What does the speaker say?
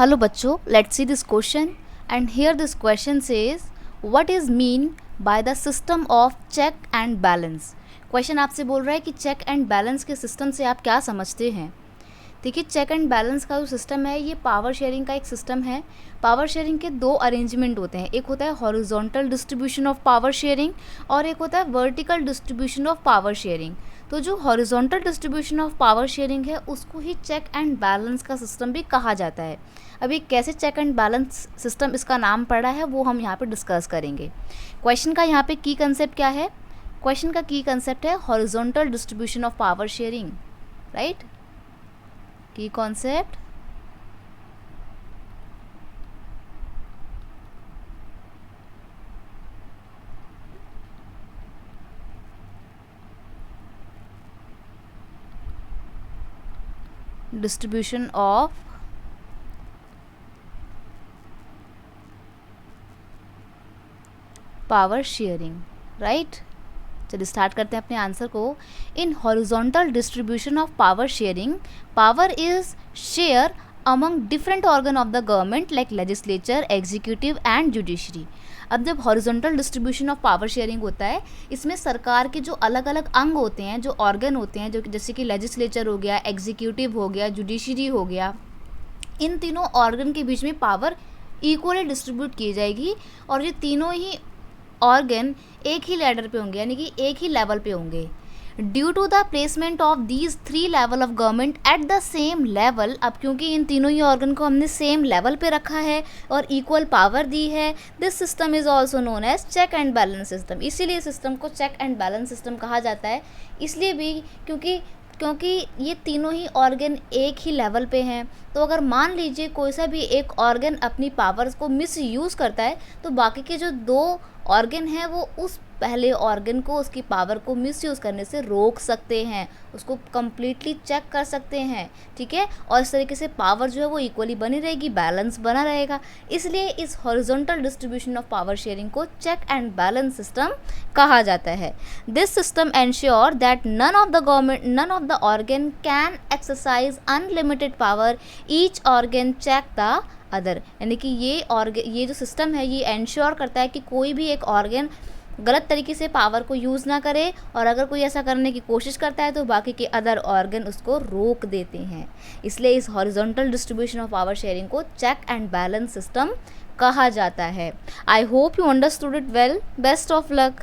Hello बच्चों, let's see this question and here this question says what is mean by the system of check and balance। Question आपसे बोल रहा है कि check and balance के system से आप क्या समझते हैं। देखिए, चेक एंड बैलेंस का जो सिस्टम है ये पावर शेयरिंग का एक सिस्टम है। पावर शेयरिंग के दो अरेंजमेंट होते हैं, एक होता है horizontal distribution of power sharing और एक होता है vertical distribution of power sharing. तो जो horizontal distribution of power sharing है उसको ही चेक एंड बैलेंस का सिस्टम भी कहा जाता है। अभी कैसे चेक एंड बैलेंस सिस्टम इसका नाम पड़ा है वो हम यहाँ पे डिस्कस करेंगे। क्वेश्चन का यहाँ पे की कंसेप्ट क्या है? क्वेश्चन का की कंसेप्ट है horizontal distribution of power sharing, right. की concept distribution of power sharing, right. चलिए स्टार्ट करते हैं अपने आंसर को। In horizontal distribution of power sharing, power is share among different organ of the government like legislature, executive and judiciary. अब जब horizontal distribution of power sharing होता है, इसमें सरकार के जो अलग अलग अंग होते हैं, जो ऑर्गन होते हैं, जो जैसे कि लेजिस्लेचर हो गया, एग्जीक्यूटिव हो गया, जुडिशरी हो गया, इन तीनों ऑर्गन के बीच में पावर इक्वली डिस्ट्रीब्यूट की जाएगी और ये तीनों ही ऑर्गन एक ही लैडर पे होंगे, यानी कि एक ही लेवल पे होंगे। Due to the placement of these three level of government at the same level, अब क्योंकि इन तीनों ही ऑर्गन को हमने सेम लेवल पे रखा है और इक्वल पावर दी है, this system is also known as check and balance system. इसीलिए सिस्टम को चेक एंड बैलेंस सिस्टम कहा जाता है। इसलिए भी क्योंकि ये तीनों ही ऑर्गन एक ही लेवल पे हैं। तो अगर मान लीजिए कोई सा भी एक ऑर्गन अपनी पावर्स को मिस यूज़ करता है तो बाकी के जो दो ऑर्गन हैं वो उस पहले ऑर्गन को उसकी पावर को मिसयूज़ करने से रोक सकते हैं, उसको कम्प्लीटली चेक कर सकते हैं, ठीक है। और इस तरीके से पावर जो है वो इक्वली बनी रहेगी, बैलेंस बना रहेगा। इसलिए इस horizontal distribution of power sharing को चेक एंड बैलेंस सिस्टम कहा जाता है। This system ensure that none of the organ can exercise unlimited power, each organ check the other. यानी कि ये जो सिस्टम है ये एंश्योर करता है कि कोई भी एक ऑर्गन गलत तरीके से पावर को यूज़ ना करे और अगर कोई ऐसा करने की कोशिश करता है तो बाकी के अदर ऑर्गन उसको रोक देते हैं। इसलिए इस horizontal distribution of power sharing को चेक एंड बैलेंस सिस्टम कहा जाता है। I hope you understood it well. Best of luck.